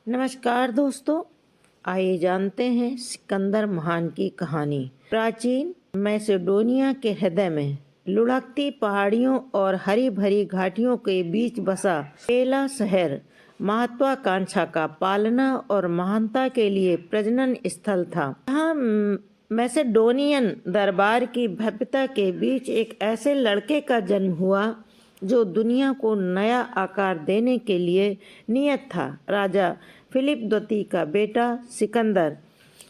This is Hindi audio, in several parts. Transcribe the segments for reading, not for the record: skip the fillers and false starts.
नमस्कार दोस्तों, आइए जानते हैं सिकंदर महान की कहानी। प्राचीन मैसेडोनिया के हृदय में लुढ़कती पहाड़ियों और हरी भरी घाटियों के बीच बसा पहला शहर महत्वाकांक्षा का पालना और महानता के लिए प्रजनन स्थल था। यहाँ मैसेडोनियन दरबार की भव्यता के बीच एक ऐसे लड़के का जन्म हुआ जो दुनिया को नया आकार देने के लिए नियत था। राजा फिलिप द्वितीय का बेटा सिकंदर।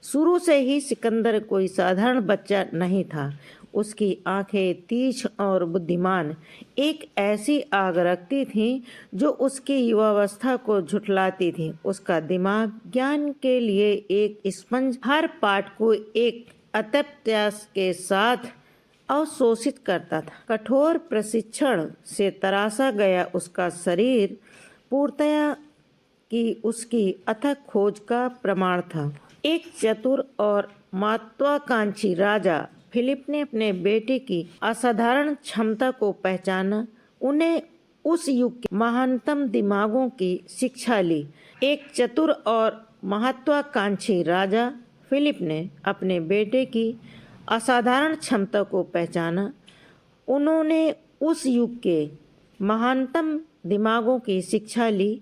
शुरू से ही सिकंदर कोई साधारण बच्चा नहीं था। उसकी आंखें तीक्ष्ण और बुद्धिमान एक ऐसी आग रखती थीं जो उसकी युवावस्था को झुठलाती थी। उसका दिमाग ज्ञान के लिए एक स्पंज, हर पाठ को एक अत्यप्यास के साथ अवशोषित करता था। कठोर प्रशिक्षण से तराशा गया उसका शरीर पूर्णतया की उसकी अथक खोज का प्रमाण था। एक चतुर और महत्वाकांक्षी राजा फिलिप ने अपने बेटे की असाधारण क्षमता को पहचाना। उन्हें उस युग के महानतम दिमागों की शिक्षा ली। एक चतुर और महत्वाकांक्षी राजा फिलिप ने अपने बेटे की असाधारण क्षमता को पहचाना। उन्होंने उस युग के महानतम दिमागों की शिक्षा ली।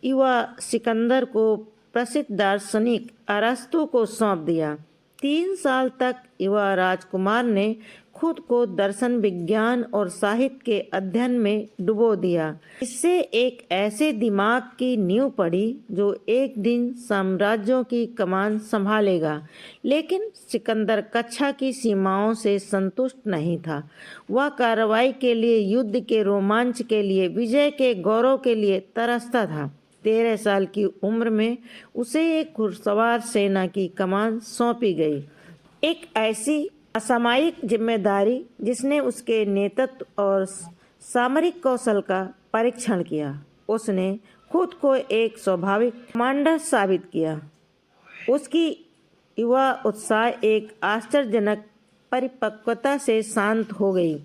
युवा सिकंदर को प्रसिद्ध दार्शनिक अरस्तु को सौंप दिया। 3 साल तक युवा राजकुमार ने खुद को दर्शन, विज्ञान और साहित्य के अध्ययन में डुबो दिया। इससे एक ऐसे दिमाग की नींव पड़ी जो एक दिन साम्राज्यों की कमान संभालेगा। लेकिन सिकंदर कक्षा की सीमाओं से संतुष्ट नहीं था। वह कार्रवाई के लिए, युद्ध के रोमांच के लिए, विजय के गौरव के लिए तरसता था। 13 साल की उम्र में उसे एक घुड़सवार सेना की कमान सौंपी गई। एक ऐसी असामयिक जिम्मेदारी जिसने उसके नेतृत्व और सामरिक कौशल का परीक्षण किया। उसने खुद को एक स्वाभाविक कमांडर साबित किया। उसकी युवा उत्साह एक आश्चर्यजनक परिपक्वता से शांत हो गई।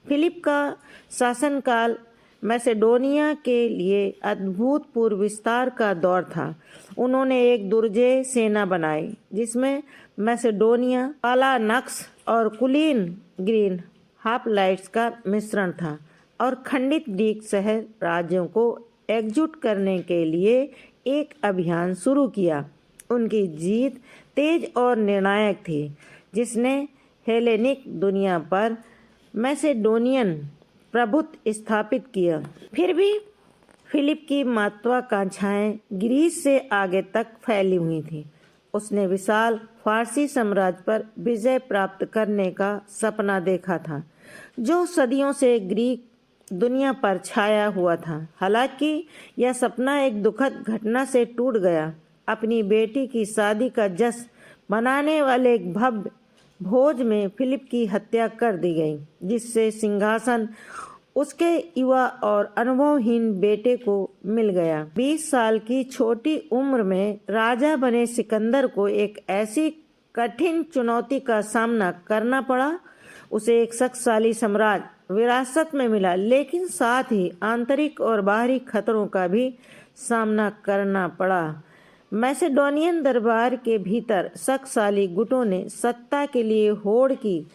फिलिप का शासनकाल मैसेडोनिया के लिए अभूतपूर्व विस्तार का दौर था। उन्होंने एक दुर्जेय सेना बनाई जिसमें मैसेडोनिया, पालानक्स और कुलीन ग्रीन हापलाइट्स का मिश्रण था और खंडित ग्रीक शहर राज्यों को एकजुट करने के लिए एक अभियान शुरू किया। उनकी जीत तेज और निर्णायक थी, जिसने हेलेनिक दुनिया पर मैसेडोनियन प्रभुत्व स्थापित किया। फिर भी फिलिप की महत्वाकांक्षाएं ग्रीस से आगे तक फैली हुई थीं। उसने विशाल फारसी साम्राज्य पर विजय प्राप्त करने का सपना देखा था, जो सदियों से ग्रीक दुनिया पर छाया हुआ था। हालांकि यह सपना एक दुखद घटना से टूट गया। अपनी बेटी की शादी का जश्न मनाने वाले एक भव्य भोज में फिलिप की हत्या कर दी गई, जिससे सिंहासन उसके युवा और अनुभवहीन बेटे को मिल गया। 20 साल की छोटी उम्र में राजा बने सिकंदर को एक ऐसी कठिन चुनौती का सामना करना पड़ा। उसे एक शक्तिशाली साम्राज्य विरासत में मिला, लेकिन साथ ही आंतरिक और बाहरी खतरों का भी सामना करना पड़ा। मैसेडोनियन दरबार के भीतर शक्तिशाली गुटों ने सत्ता के लिए होड़ की,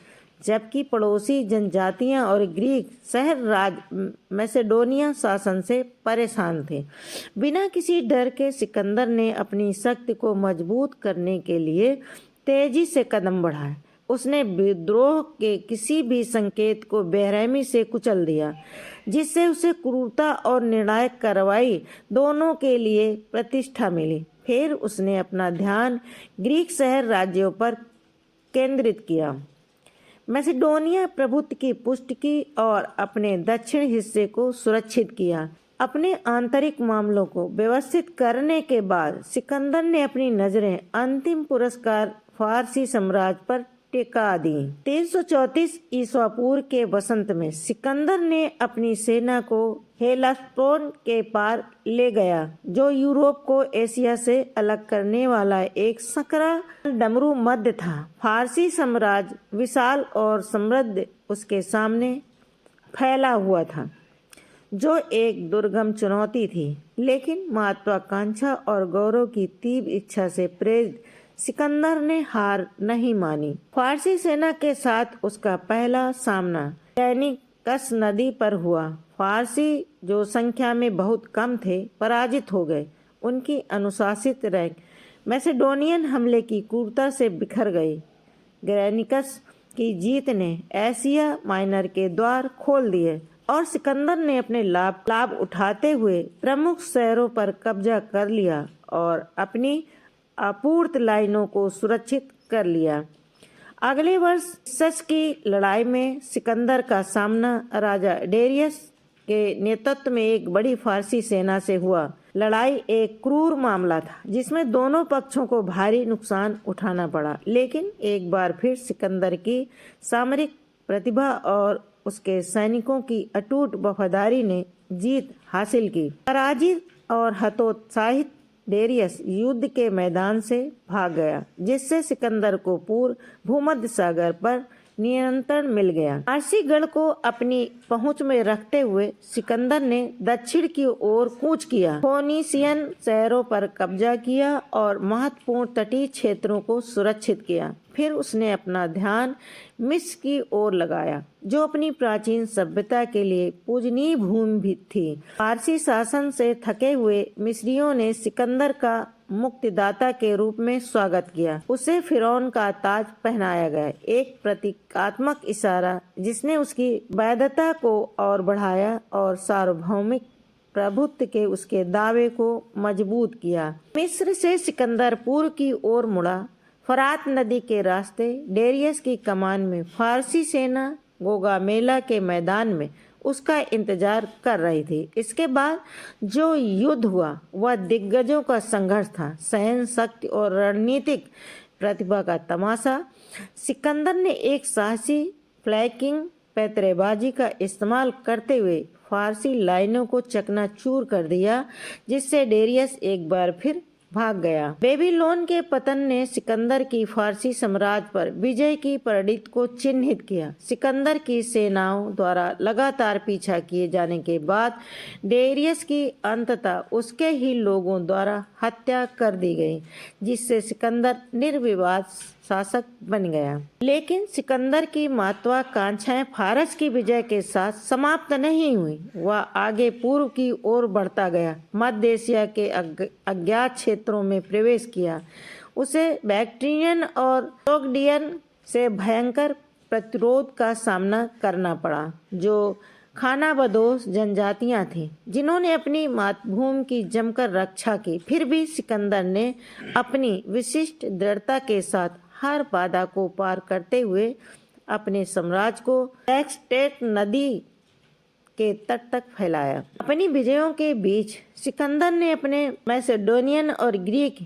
जबकि पड़ोसी जनजातियां और ग्रीक शहर राज मैसेडोनिया शासन से परेशान थे। बिना किसी डर के सिकंदर ने अपनी शक्ति को मजबूत करने के लिए तेजी से कदम बढ़ाए। उसने विद्रोह के किसी भी संकेत को बेरहमी से कुचल दिया, जिससे उसे क्रूरता और निर्णायक कार्रवाई दोनों के लिए प्रतिष्ठा मिली। फिर उसने अपना ध्यान ग्रीक शहर राज्यों पर केंद्रित किया, मैसेडोनिया प्रभुत्व की पुष्टि की और अपने दक्षिण हिस्से को सुरक्षित किया। अपने आंतरिक मामलों को व्यवस्थित करने के बाद सिकंदर ने अपनी नजरें अंतिम पुरस्कार फारसी साम्राज्य पर टिका दी। 334 ईसा पूर्व के वसंत में सिकंदर ने अपनी सेना को हेलेस्पोर्ट के पार ले गया, जो यूरोप को एशिया से अलग करने वाला एक संकरा डमरू मध्य था। फारसी साम्राज्य विशाल और समृद्ध उसके सामने फैला हुआ था, जो एक दुर्गम चुनौती थी। लेकिन महत्वाकांक्षा और गौरव की तीव्र इच्छा से प्रेरित सिकंदर ने हार नहीं मानी। फारसी सेना के साथ उसका पहला सामना ग्रैनिकस नदी पर हुआ। फारसी, जो संख्या में बहुत कम थे, पराजित हो गए। उनकी अनुशासित रैंक मैसेडोनियन हमले की क्रूरता से बिखर गई। ग्रैनिकस की जीत ने एशिया माइनर के द्वार खोल दिए और सिकंदर ने अपने लाभ उठाते हुए प्रमुख शहरों पर कब्जा कर लिया और अपनी आपूर्ति लाइनों को सुरक्षित कर लिया। अगले वर्ष सच की लड़ाई में सिकंदर का सामना राजा डेरियस के नेतृत्व में एक बड़ी फारसी सेना से हुआ। लड़ाई एक क्रूर मामला था जिसमें दोनों पक्षों को भारी नुकसान उठाना पड़ा, लेकिन एक बार फिर सिकंदर की सामरिक प्रतिभा और उसके सैनिकों की अटूट वफादारी ने जीत हासिल की। पराजित और हतोत्साहित डेरियस युद्ध के मैदान से भाग गया, जिससे सिकंदर को पूर्व भूमध्य सागर पर नियंत्रण मिल गया। फारसी गढ़ को अपनी पहुंच में रखते हुए सिकंदर ने दक्षिण की ओर कूच किया, फोनीसियन शहरों पर कब्जा किया और महत्वपूर्ण तटीय क्षेत्रों को सुरक्षित किया। फिर उसने अपना ध्यान मिस्र की ओर लगाया, जो अपनी प्राचीन सभ्यता के लिए पूजनीय भूमि भी थी। फारसी शासन से थके हुए मिस्रियों ने सिकंदर का मुक्तिदाता के रूप में स्वागत किया। उसे फिरौन का ताज पहनाया गया, एक प्रतीकात्मक इशारा जिसने उसकी वैधता को और बढ़ाया और सार्वभौमिक प्रभुत्व के उसके दावे को मजबूत किया। मिस्र से सिकंदर पूर्व की ओर मुड़ा। फरात नदी के रास्ते डेरियस की कमान में फारसी सेना गोगामेला के मैदान में उसका इंतजार कर रही थी। इसके बाद जो युद्ध हुआ वह दिग्गजों का संघर्ष था, सहन शक्ति और रणनीतिक प्रतिभा का तमाशा। सिकंदर ने एक साहसी फ्लैंकिंग पैतरेबाजी का इस्तेमाल करते हुए फारसी लाइनों को चकनाचूर कर दिया, जिससे डेरियस एक बार फिर भाग गया। बेबीलोन के पतन ने सिकंदर की फारसी साम्राज्य पर विजय की परिणति को चिन्हित किया। सिकंदर की सेनाओं द्वारा लगातार पीछा किए जाने के बाद डेरियस की अंततः उसके ही लोगों द्वारा हत्या कर दी गई, जिससे सिकंदर निर्विवाद शासक बन गया। लेकिन सिकंदर की महत्वाकांक्षाएं फारस की विजय के साथ समाप्त नहीं हुई। वह आगे पूर्व की ओर बढ़ता गया, मध्य एशिया के अज्ञात क्षेत्रों में प्रवेश किया। उसे बैक्ट्रियन और सोग्डियन से भयंकर प्रतिरोध का सामना करना पड़ा, जो खानाबदोश जनजातियां थीं, जिन्होंने अपनी मातृभूमि की जमकर रक्षा की। फिर भी सिकंदर ने अपनी विशिष्ट दृढ़ता के साथ हर बाधा को पार करते हुए अपने साम्राज्य को एक्सटेट नदी के तट तक फैलाया। अपनी विजयों के बीच सिकंदर ने अपने मैसेडोनियन और ग्रीक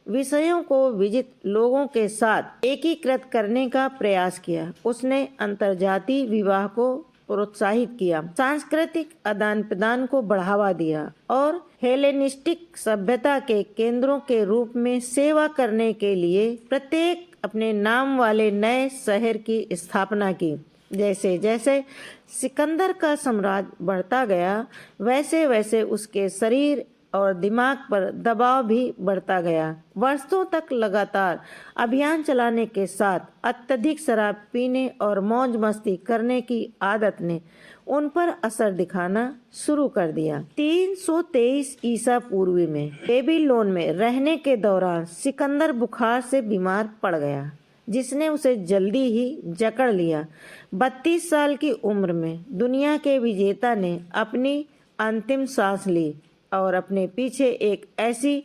विषयों को विजित लोगों के साथ एकीकृत करने का प्रयास किया। उसने अंतर्जातीय विवाह को प्रोत्साहित किया, सांस्कृतिक आदान प्रदान को बढ़ावा दिया और हेलेनिस्टिक सभ्यता के केंद्रों के रूप में सेवा करने के लिए प्रत्येक अपने नाम वाले नए शहर की स्थापना की। जैसे जैसे सिकंदर का साम्राज्य बढ़ता गया, वैसे वैसे उसके शरीर और दिमाग पर दबाव भी बढ़ता गया। वर्षों तक लगातार अभियान चलाने के साथ अत्यधिक शराब पीने और मौज मस्ती करने की आदत ने उन पर असर दिखाना शुरू कर दिया। 323 ईसा पूर्व में बेबीलोन में रहने के दौरान सिकंदर बुखार से बीमार पड़ गया, जिसने उसे जल्दी ही जकड़ लिया। 32 साल की उम्र में दुनिया के विजेता ने अपनी अंतिम सांस ली और अपने पीछे एक ऐसी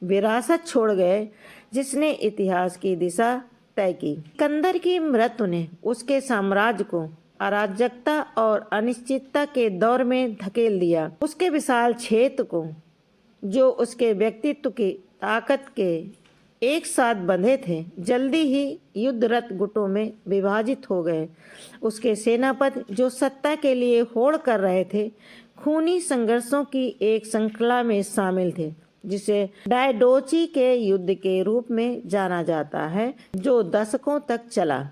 विरासत छोड़ गए जिसने इतिहास की दिशा तय की। सिकंदर की मृत्यु ने उसके साम्राज्य को अराजकता और अनिश्चितता के दौर में धकेल दिया। उसके विशाल क्षेत्र को, जो उसके व्यक्तित्व की ताकत के एक साथ बंधे थे, जल्दी ही युद्धरत गुटों में विभाजित हो गए। उसके सेनापति, जो सत्ता के लिए होड़ कर रहे थे, खूनी संघर्षों की एक श्रृंखला में शामिल थे, जिसे डायडोची के युद्ध के रूप में जाना जाता है, जो दशकों तक चला।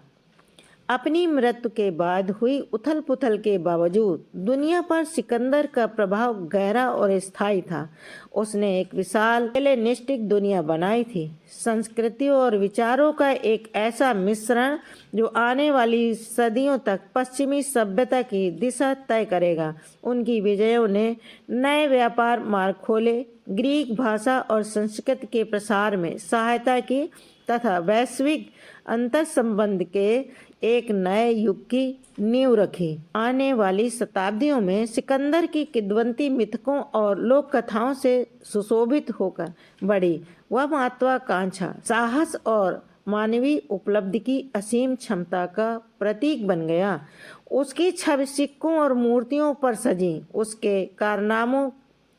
अपनी मृत्यु के बाद हुई उथल पुथल के बावजूद दुनिया पर सिकंदर का प्रभाव गहरा और स्थायी था। उसने एक विशाल हेलेनिस्टिक दुनिया बनाई थी, संस्कृतियों और विचारों का एक ऐसा मिश्रण जो आने वाली सदियों तक पश्चिमी सभ्यता की दिशा तय करेगा। उनकी विजयों ने नए व्यापार मार्ग खोले, ग्रीक भाषा और संस्कृत के प्रसार में सहायता की तथा वैश्विक अंतर संबंध के एक नए युग की नींव रखी। आने वाली शताब्दियों में सिकंदर की किंवदंती मिथकों और लोक कथाओं से सुशोभित होकर बढ़ी। वह महत्वाकांक्षा, साहस और मानवीय उपलब्धि की असीम क्षमता का प्रतीक बन गया। उसकी छवि सिक्कों और मूर्तियों पर सजी, उसके कारनामों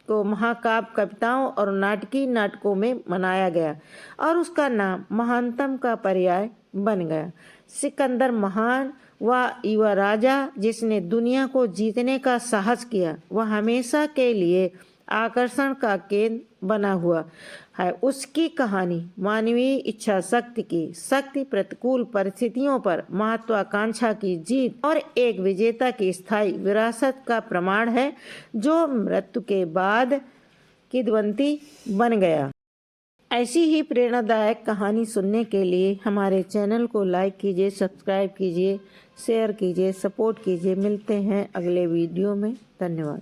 को महाकाव्य, कविताओं और नाटकीय नाटकों में मनाया गया और उसका नाम महानतम का पर्याय बन गया। सिकंदर महान वह युवा राजा जिसने दुनिया को जीतने का साहस किया, वह हमेशा के लिए आकर्षण का केंद्र बना हुआ है। उसकी कहानी मानवीय इच्छा शक्ति प्रतिकूल परिस्थितियों पर महत्वाकांक्षा की जीत और एक विजेता की स्थायी विरासत का प्रमाण है, जो मृत्यु के बाद किंवदंती बन गया। ऐसी ही प्रेरणादायक कहानी सुनने के लिए हमारे चैनल को लाइक कीजिए, सब्सक्राइब कीजिए, शेयर कीजिए, सपोर्ट कीजिए। मिलते हैं अगले वीडियो में। धन्यवाद।